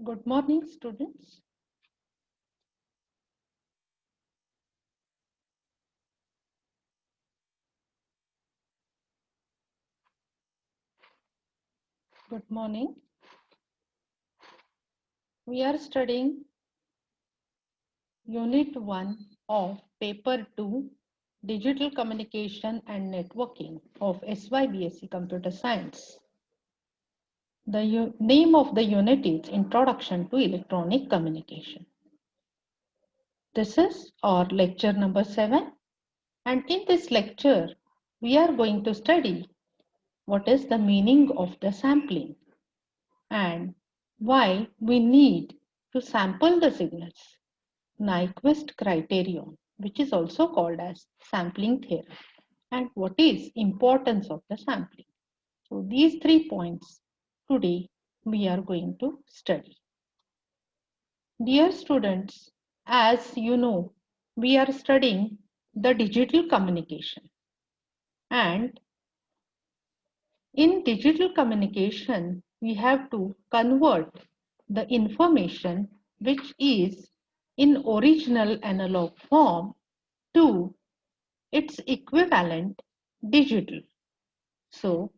Good morning, students. Good morning. We are studying Unit 1 of Paper 2, Digital Communication and Networking of SYBSc Computer Science. The name of the unit is Introduction to Electronic Communication. This is our lecture number 7, and in this lecture, we are going to study what is the meaning of the sampling and why we need to sample the signals. Nyquist Criterion, which is also called as Sampling Theorem, and what is importance of the sampling. So these 3 points today we are going to study. Dear students, as you know, we are studying the digital communication, and in digital communication we have to convert the information which is in original analog form to its equivalent digital. So,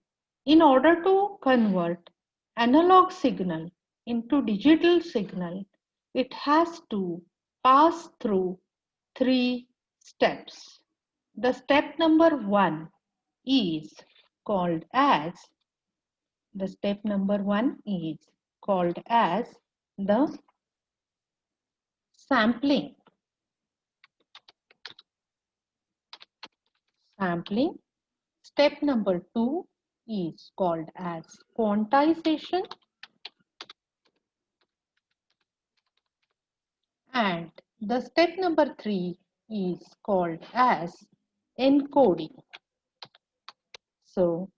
in order to convert analog signal into digital signal, it has to pass through 3 steps. The step number 1 is called as the sampling. Step number 2 is called as quantization, and the step number 3 is called as encoding. So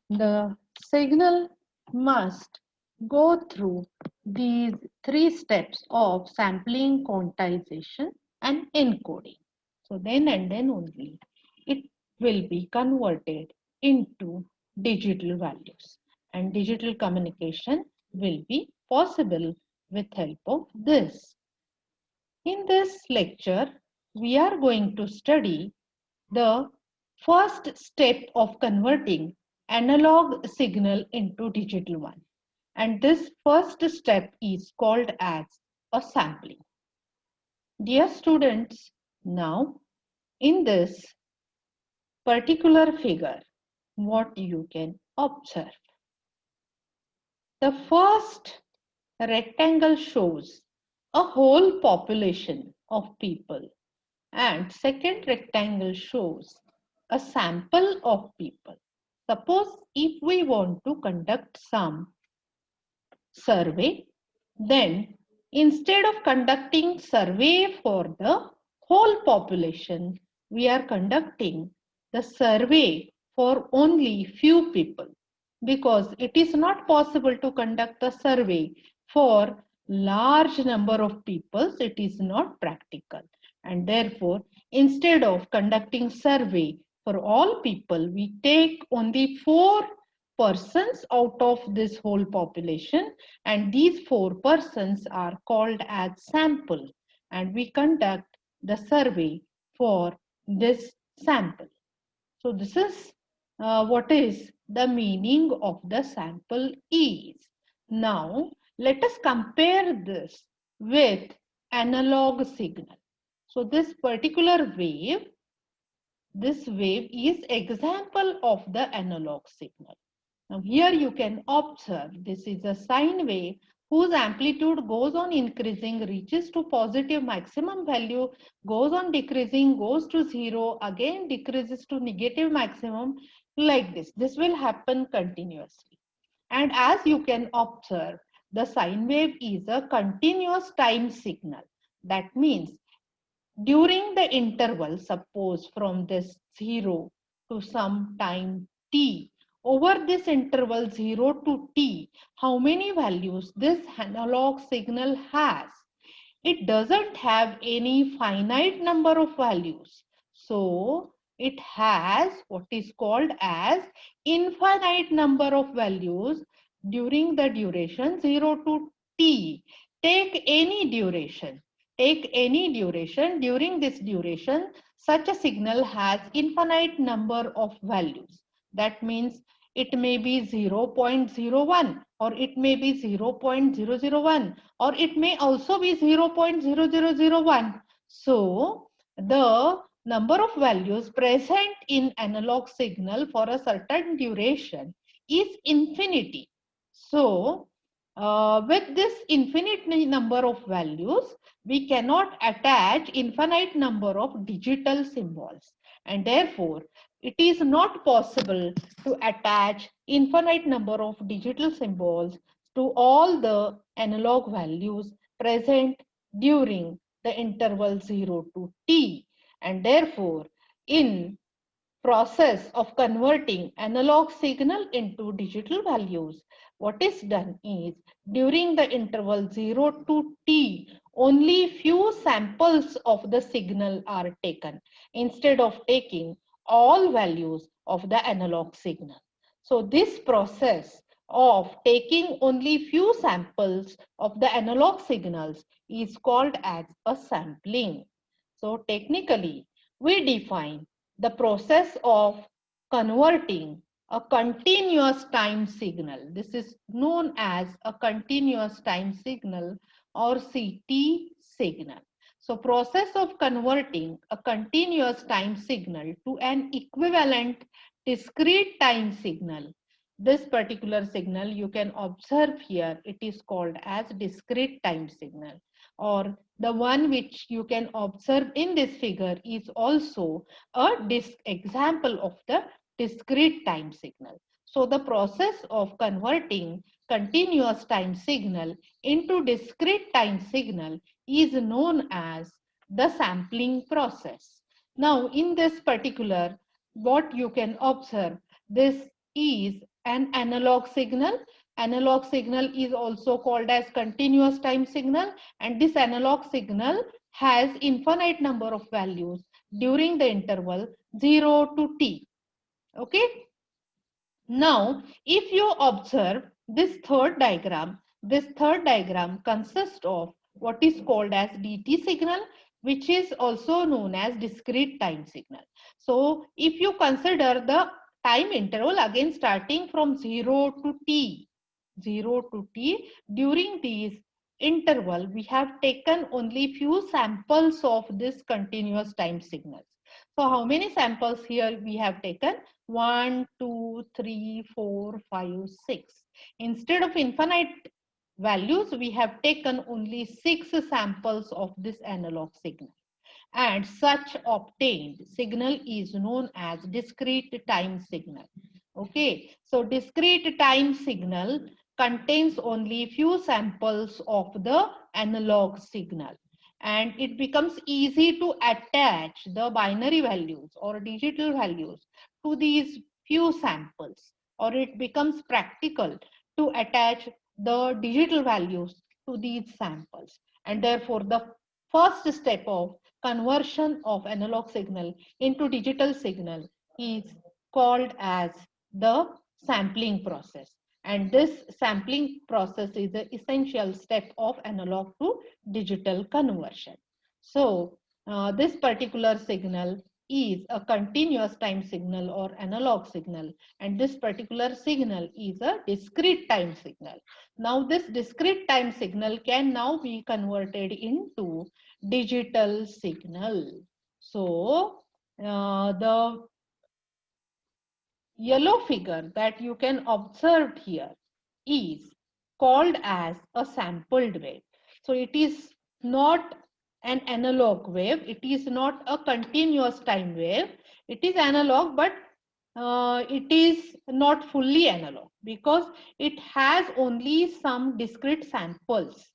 the signal must go through these 3 steps of sampling, quantization and encoding. So then and then only it will be converted into digital values, and digital communication will be possible with help of this. In this lecture, we are going to study the first step of converting analog signal into digital one. And this first step is called as a sampling. Dear students, now in this particular figure, what you can observe. The first rectangle shows a whole population of people, and second rectangle shows a sample of people. Suppose if we want to conduct some survey, then instead of conducting survey for the whole population, we are conducting the survey for only few people, because it is not possible to conduct a survey for large number of people. It is not practical, and therefore instead of conducting survey for all people, we take only 4 persons out of this whole population, and these 4 persons are called as sample, and we conduct the survey for this sample. So this is what is the meaning of the sample is. Now let us compare this with analog signal. So this particular wave, this wave is example of the analog signal. Now here you can observe this is a sine wave whose amplitude goes on increasing, reaches to positive maximum value, goes on decreasing, goes to 0, again decreases to negative maximum, like this. This will happen continuously. And as you can observe, the sine wave is a continuous time signal. That means during the interval, suppose from this 0 to some time t, over this interval 0 to t, how many values this analog signal has? It doesn't have any finite number of values. So it has what is called as infinite number of values during the duration 0 to t. Take any duration. Take any duration. During this duration, such a signal has infinite number of values. That means it may be 0.01 or it may be 0.001 or it may also be 0.0001. So the number of values present in analog signal for a certain duration is infinity. So with this infinite number of values, we cannot attach infinite number of digital symbols, and therefore it is not possible to attach infinite number of digital symbols to all the analog values present during the interval 0 to t, and therefore in process of converting analog signal into digital values, what is done is during the interval 0 to t, only few samples of the signal are taken instead of taking all values of the analog signal. So this process of taking only few samples of the analog signals is called as a sampling. So technically, we define the process of converting a continuous time signal. This is known as a continuous time signal or CT signal. So process of converting a continuous time signal to an equivalent discrete time signal. This particular signal you can observe here, it is called as discrete time signal, or the one which you can observe in this figure is also a example of the discrete time signal. So the process of converting continuous time signal into discrete time signal is known as the sampling process. Now in this particular, what you can observe, this is an analog signal. Analog signal is also called as continuous time signal, and this analog signal has infinite number of values during the interval 0 to t. Okay. Now, if you observe this third diagram consists of what is called as DT signal, which is also known as discrete time signal. So, if you consider the time interval again starting from 0 to t, during these interval, we have taken only few samples of this continuous time signals. So how many samples here we have taken? 1, 2, 3, 4, 5, 6. Instead of infinite values, we have taken only 6 samples of this analog signal. And such obtained signal is known as discrete time signal. Okay, so discrete time signal contains only few samples of the analog signal, and it becomes easy to attach the binary values or digital values to these few samples, or it becomes practical to attach the digital values to these samples, and therefore the first step of conversion of analog signal into digital signal is called as the sampling process, and this sampling process is the essential step of analog to digital conversion. So this particular signal is a continuous time signal or analog signal, and this particular signal is a discrete time signal. Now this discrete time signal can now be converted into digital signal. So the yellow figure that you can observe here is called as a sampled wave. So it is not an analog wave, it is not a continuous time wave, it is analog, but it is not fully analog because it has only some discrete samples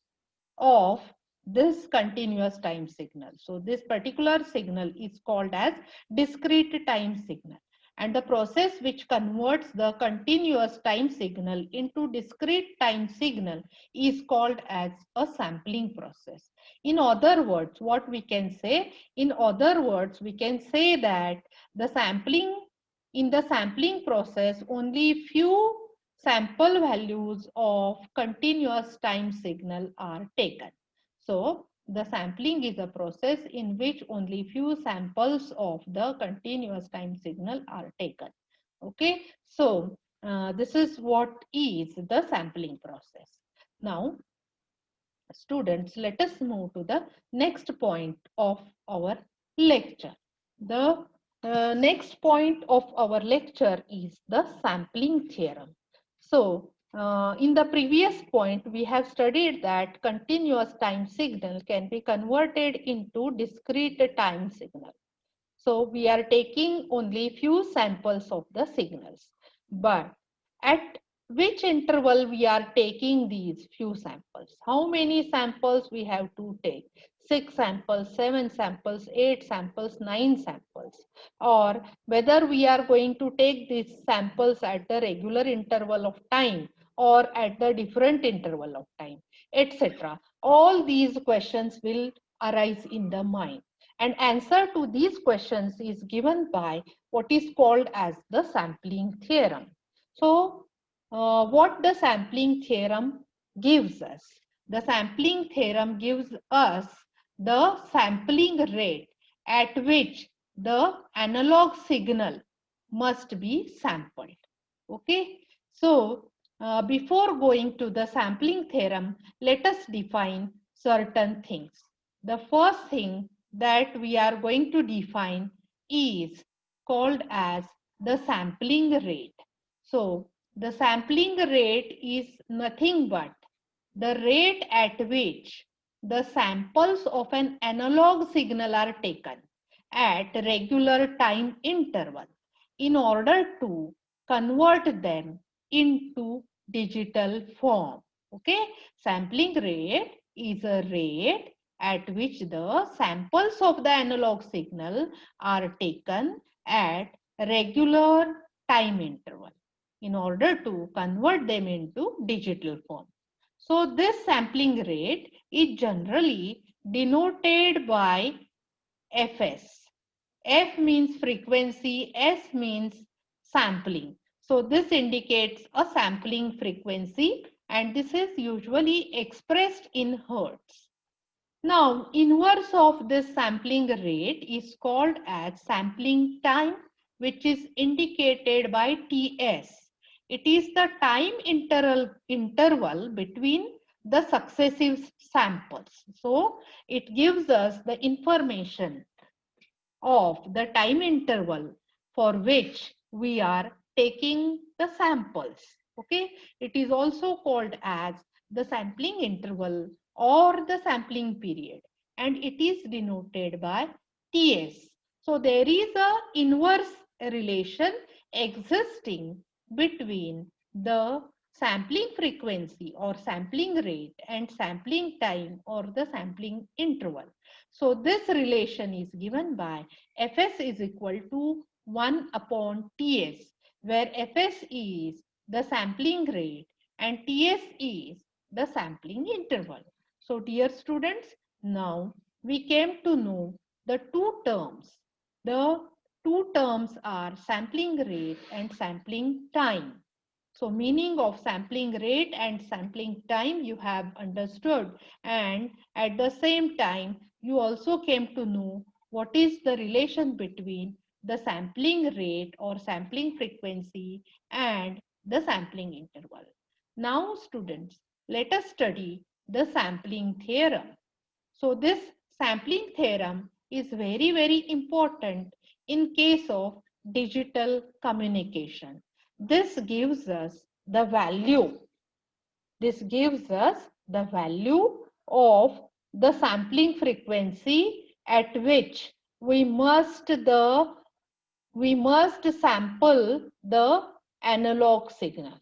of this continuous time signal. So this particular signal is called as discrete time signal, and the process which converts the continuous time signal into discrete time signal is called as a sampling process. In other words, what we can say? In other words, we can say that the sampling, in the sampling process, only few sample values of continuous time signal are taken. So the sampling is a process in which only few samples of the continuous time signal are taken. Okay, so this is what is the sampling process. Now, students, let us move to the next point of our lecture. The next point of our lecture is the sampling theorem. So, in the previous point, we have studied that continuous time signal can be converted into discrete time signal. So we are taking only few samples of the signals. But at which interval we are taking these few samples? How many samples we have to take? 6 samples, 7 samples, 8 samples, 9 samples. Or whether we are going to take these samples at the regular interval of time or at the different interval of time, etc. All these questions will arise in the mind. And answer to these questions is given by what is called as the sampling theorem. So, what the sampling theorem gives us? The sampling theorem gives us the sampling rate at which the analog signal must be sampled. Okay. So, before going to the sampling theorem, let us define certain things. The first thing that we are going to define is called as the sampling rate. So the sampling rate is nothing but the rate at which the samples of an analog signal are taken at regular time interval in order to convert them into digital form. Okay, sampling rate is a rate at which the samples of the analog signal are taken at regular time interval in order to convert them into digital form. So this sampling rate is generally denoted by Fs. F means frequency, S means sampling. So this indicates a sampling frequency and this is usually expressed in hertz. Now, inverse of this sampling rate is called as sampling time, which is indicated by Ts. It is the time interval between the successive samples. So, it gives us the information of the time interval for which we are taking the samples. Okay, it is also called as the sampling interval or the sampling period and it is denoted by Ts. So there is a inverse relation existing between the sampling frequency or sampling rate and sampling time or the sampling interval. So this relation is given by Fs is equal to 1 upon Ts, where Fs is the sampling rate and Ts is the sampling interval. So dear students, now we came to know the two terms. The two terms are sampling rate and sampling time. So meaning of sampling rate and sampling time you have understood, and at the same time you also came to know what is the relation between the sampling rate or sampling frequency and the sampling interval. Now students, let us study the sampling theorem. So this sampling theorem is very important in case of digital communication. This gives us the value. This gives us the value of the sampling frequency at which we must sample the analog signal.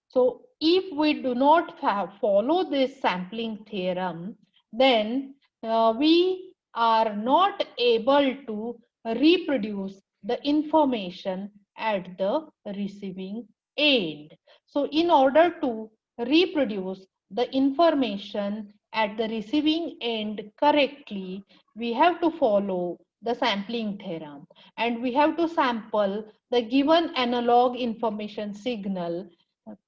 So if we do not follow this sampling theorem, then we are not able to reproduce the information at the receiving end. So in order to reproduce the information at the receiving end correctly, we have to follow the sampling theorem and we have to sample the given analog information signal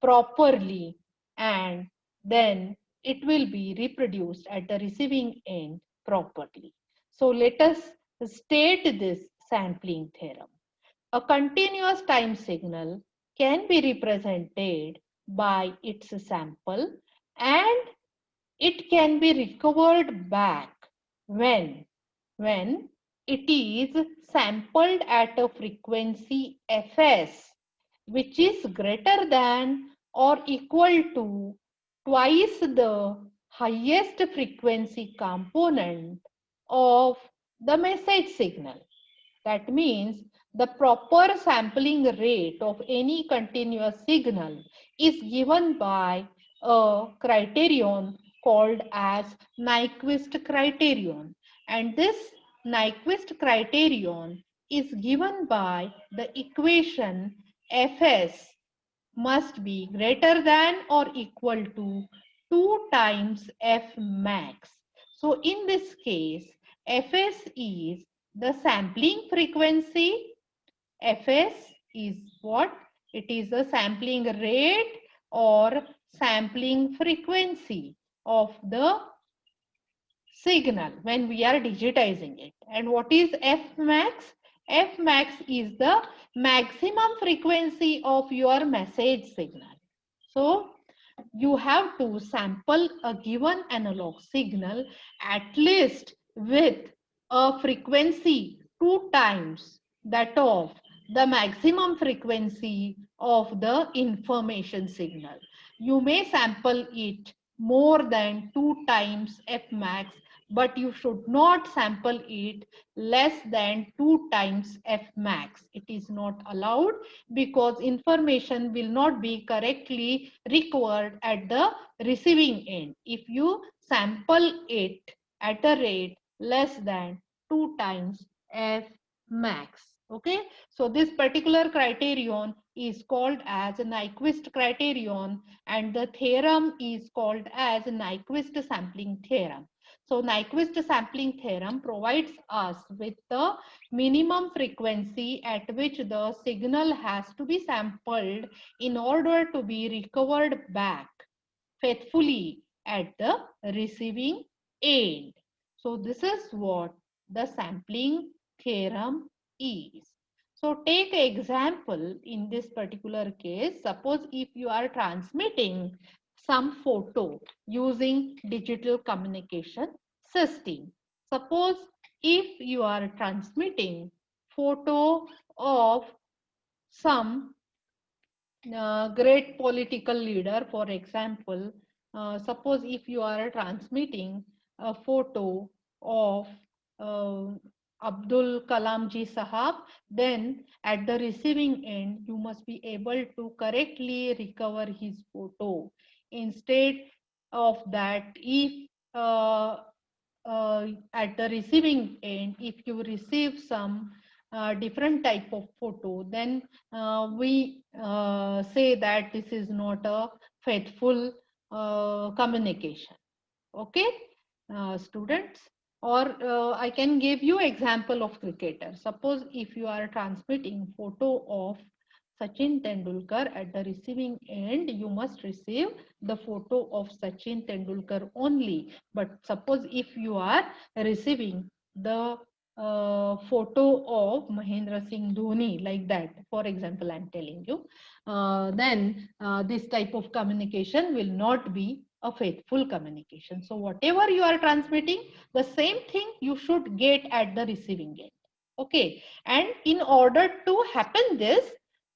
properly, and then it will be reproduced at the receiving end properly. So let us state this sampling theorem. A continuous time signal can be represented by its sample, and it can be recovered back when it is sampled at a frequency fs, which is greater than or equal to twice the highest frequency component of the message signal. That means the proper sampling rate of any continuous signal is given by a criterion called as Nyquist criterion. And this Nyquist criterion is given by the equation Fs must be greater than or equal to 2 times F max. So in this case, Fs is the sampling frequency. Fs is what? It is the sampling rate or sampling frequency of the signal when we are digitizing it. And what is F max? F max is the maximum frequency of your message signal. So you have to sample a given analog signal at least with a frequency 2 times that of the maximum frequency of the information signal. You may sample it more than 2 times F max, but you should not sample it less than 2 times F max. It is not allowed because information will not be correctly recovered at the receiving end if you sample it at a rate less than 2 times F max. Okay, so this particular criterion is called as a Nyquist criterion, and the theorem is called as Nyquist sampling theorem. So Nyquist sampling theorem provides us with the minimum frequency at which the signal has to be sampled in order to be recovered back faithfully at the receiving end. So this is what the sampling theorem is. So take an example in this particular case. Suppose if you are transmitting some photo using digital communication system. Suppose if you are transmitting photo of some great political leader, for example, suppose if you are transmitting a photo of uh, Abdul Kalam ji Sahab, then at the receiving end, you must be able to correctly recover his photo. Instead of that, if at the receiving end, if you receive some different type of photo, then we say that this is not a faithful communication. Okay, students. Or I can give you example of cricketer. Suppose if you are transmitting photo of Sachin Tendulkar, at the receiving end, you must receive the photo of Sachin Tendulkar only. But suppose if you are receiving the photo of Mahendra Singh Dhoni, like that, for example, I'm telling you, then this type of communication will not be a faithful communication. So whatever you are transmitting, the same thing you should get at the receiving end. Okay, and in order to happen this,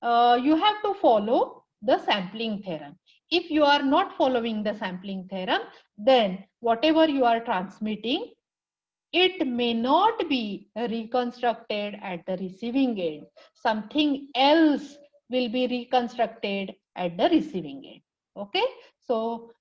you have to follow the sampling theorem. If you are not following the sampling theorem, then whatever you are transmitting, it may not be reconstructed at the receiving end. Something else will be reconstructed at the receiving end. Okay, so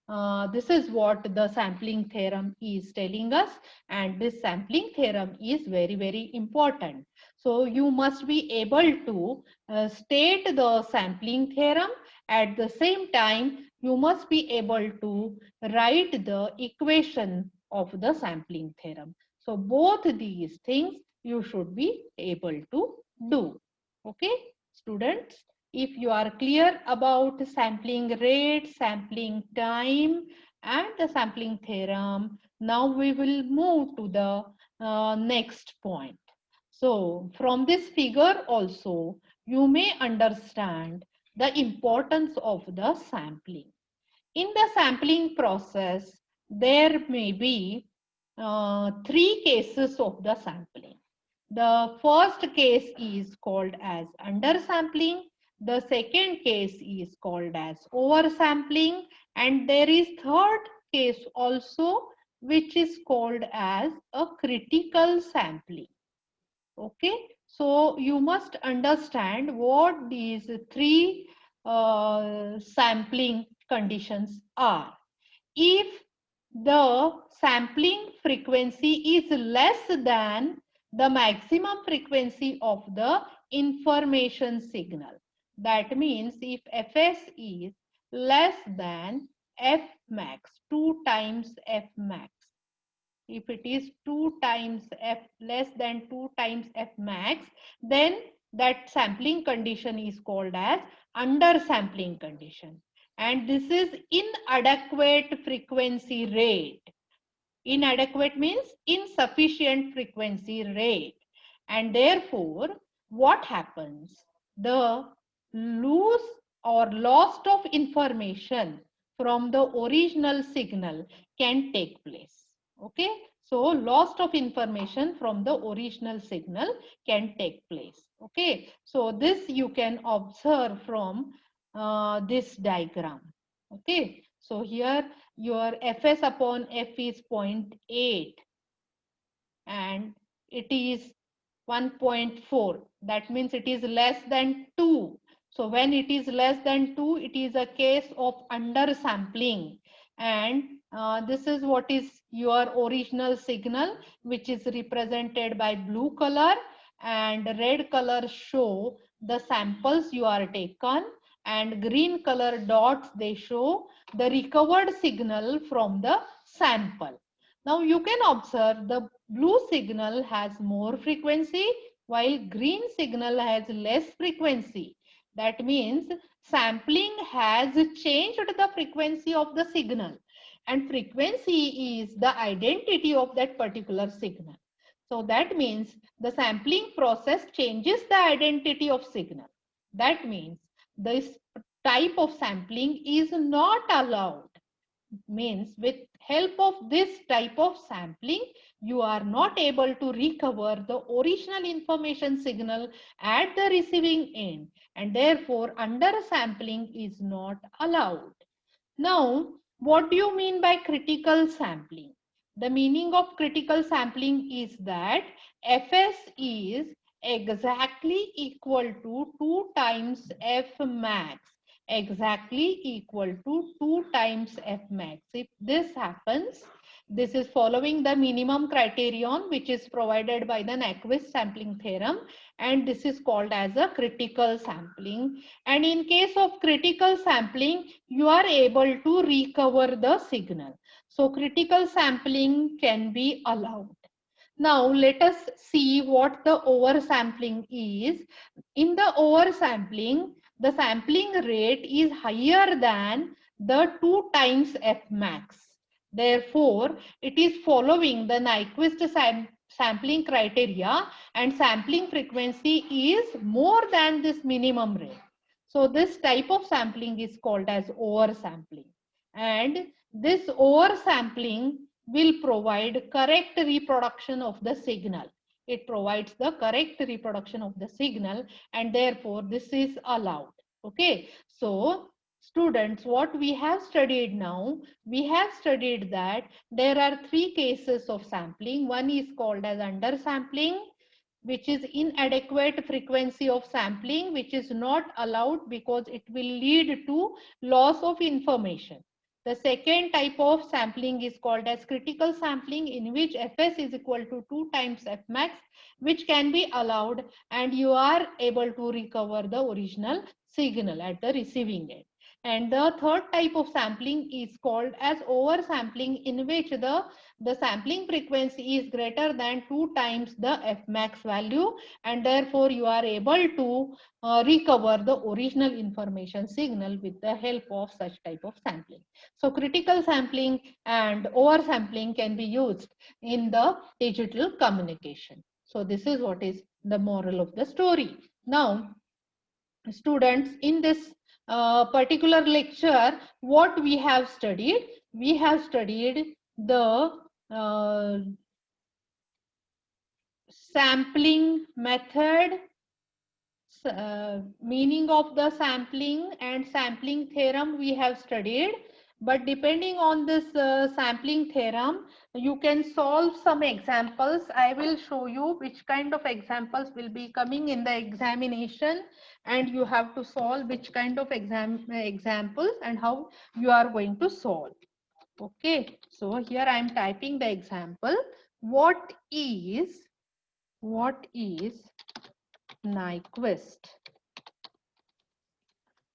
this is what the sampling theorem is telling us, and this sampling theorem is very, very important. So you must be able to state the sampling theorem. At the same time, you must be able to write the equation of the sampling theorem. So both these things you should be able to do. Okay, students. If you are clear about sampling rate, sampling time, and the sampling theorem, now we will move to the next point. So from this figure also, you may understand the importance of the sampling. In the sampling process, there may be three cases of the sampling. The first case is called as undersampling. The second case is called as oversampling. And there is third case also, which is called as a critical sampling. Okay, so you must understand what these three sampling conditions are. If the sampling frequency is less than the maximum frequency of the information signal, that means if Fs is less than F max, 2 times F max, if it is 2 times F, less than 2 times F max, then that sampling condition is called as undersampling condition. And this is inadequate frequency rate. Inadequate means insufficient frequency rate. And therefore, what happens? The lose or loss of information from the original signal can take place. Okay, so loss of information from the original signal can take place. Okay, so this you can observe from this diagram. Okay, so here your Fs upon F is 0.8 and it is 1.4. That means it is less than 2. So when it is less than 2, it is a case of undersampling. And this is what is your original signal, which is represented by blue color, and red color show the samples you are taken, and green color dots, they show the recovered signal from the sample. Now you can observe the blue signal has more frequency while green signal has less frequency. That means sampling has changed the frequency of the signal, and frequency is the identity of that particular signal. So that means the sampling process changes the identity of signal. That means this type of sampling is not allowed. Means with help of this type of sampling, you are not able to recover the original information signal at the receiving end, and therefore undersampling is not allowed. Now, what do you mean by critical sampling? The meaning of critical sampling is that Fs is exactly equal to 2 times F max, exactly equal to 2 times F max. If this happens, this is following the minimum criterion which is provided by the Nyquist sampling theorem, and this is called as a critical sampling. And in case of critical sampling, you are able to recover the signal. So critical sampling can be allowed. Now let us see what the oversampling is. In the oversampling, the sampling rate is higher than the 2 times F max. Therefore, it is following the Nyquist sampling criteria, and sampling frequency is more than this minimum rate. So this type of sampling is called as oversampling. And this oversampling will provide correct reproduction of the signal. It provides the correct reproduction of the signal, and therefore this is allowed. Okay, so students, what we have studied now, we have studied that there are three cases of sampling. One is called as undersampling, which is inadequate frequency of sampling, which is not allowed because it will lead to loss of information. The second type of sampling is called as critical sampling, in which Fs is equal to 2 times F max, which can be allowed, and you are able to recover the original signal at the receiving end. And the third type of sampling is called as oversampling, in which the sampling frequency is greater than 2 times the Fmax value, and therefore you are able to recover the original information signal with the help of such type of sampling. So critical sampling and oversampling can be used in the digital communication. So this is what is the moral of the story. Now, students, in this particular lecture, what we have studied? We have studied the sampling method, meaning of the sampling, and sampling theorem we have studied. But depending on this sampling theorem, you can solve some examples. I will show you which kind of examples will be coming in the examination, and you have to solve which kind of examples and how you are going to solve. Okay, so here I am typing the example. What is Nyquist?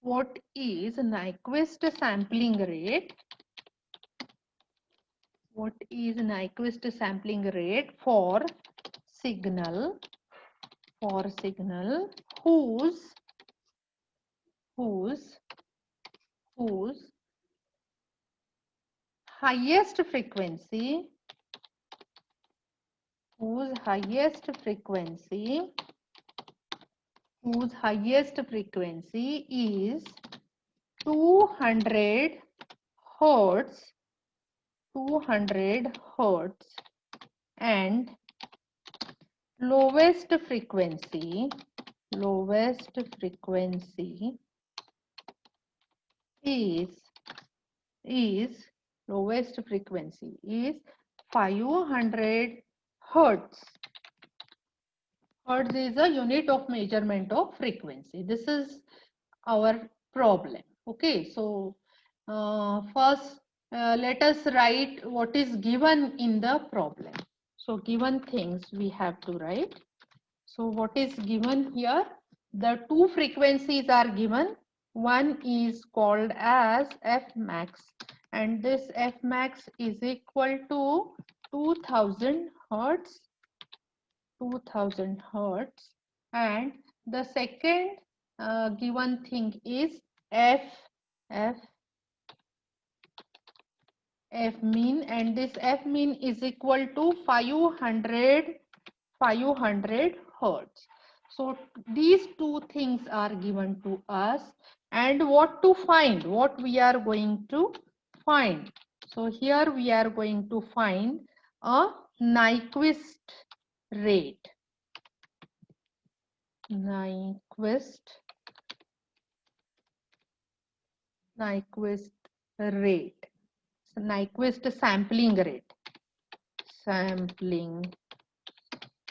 What is Nyquist sampling rate? What is Nyquist sampling rate for signal whose highest frequency whose highest frequency is 200 hertz and lowest frequency is 500 hertz. Hertz is a unit of measurement of frequency. This is our problem. Okay, so first let us write what is given in the problem. So given things we have to write. So what is given here? The two frequencies are given. One is called as Fmax, and this Fmax is equal to 2000 hertz, and the second given thing is F mean, and this F mean is equal to 500 hertz. So these two things are given to us, and what to find, what we are going to find. So here we are going to find a Nyquist rate. Nyquist rate. So Nyquist sampling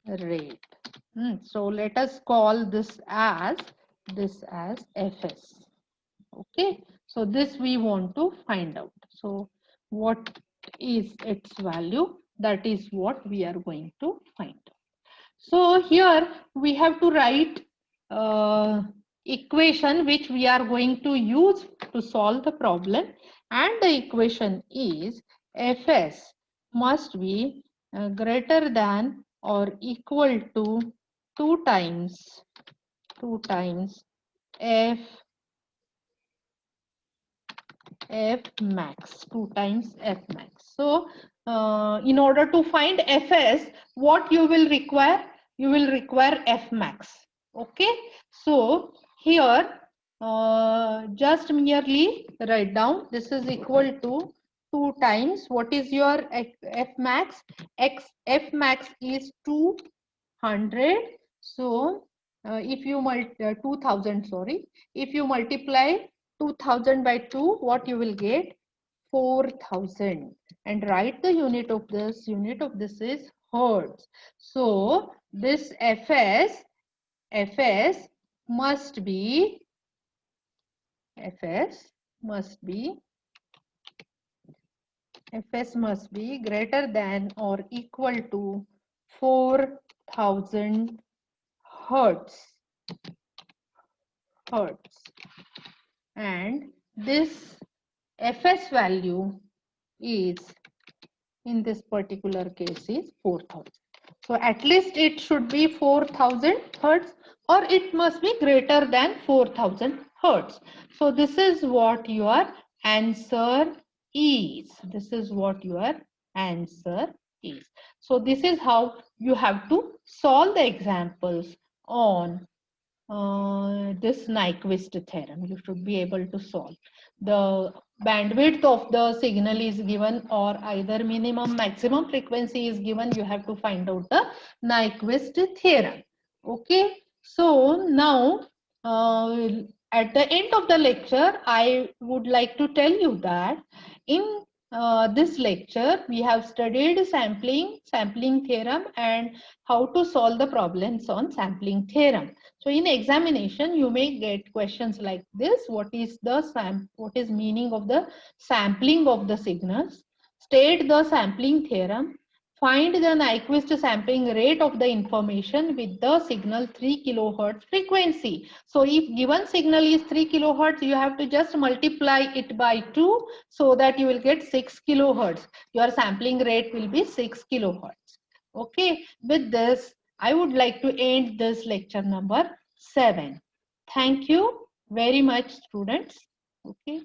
rate. So let us call this as Fs. Okay, so this we want to find out. So what is its value? That is what we are going to find out. So here we have to write equation which we are going to use to solve the problem, and the equation is Fs must be greater than or equal to 2 times F max, 2 times F max. So in order to find Fs, what you will require? You will require F max. Okay, so here just merely write down this is equal to 2 times, what is your F max? F max is 200. So if you 2000, sorry, if you multiply 2000 by 2, what you will get? 4000. And write the unit of this. Unit of this is hertz. So this Fs must be greater than or equal to 4000 hertz. And this fs value is, in this particular case, is 4000. So at least it should be 4000 hertz, or it must be greater than 4000 hertz. So this is what your answer is. This is what your answer is. So this is how you have to solve the examples on this Nyquist theorem. You should be able to solve. The bandwidth of the signal is given, or either minimum maximum frequency is given. You have to find out the Nyquist theorem. Okay, so now at the end of the lecture, I would like to tell you that in this lecture we have studied sampling theorem, and how to solve the problems on sampling theorem. So in examination, you may get questions like this: what is meaning of the sampling of the signals? State the sampling theorem. Find the Nyquist sampling rate of the information with the signal 3 kilohertz frequency. So if given signal is 3 kilohertz, you have to just multiply it by 2, so that you will get 6 kilohertz. Your sampling rate will be 6 kilohertz. Okay, with this, I would like to end this lecture number 7. Thank you very much, students. Okay.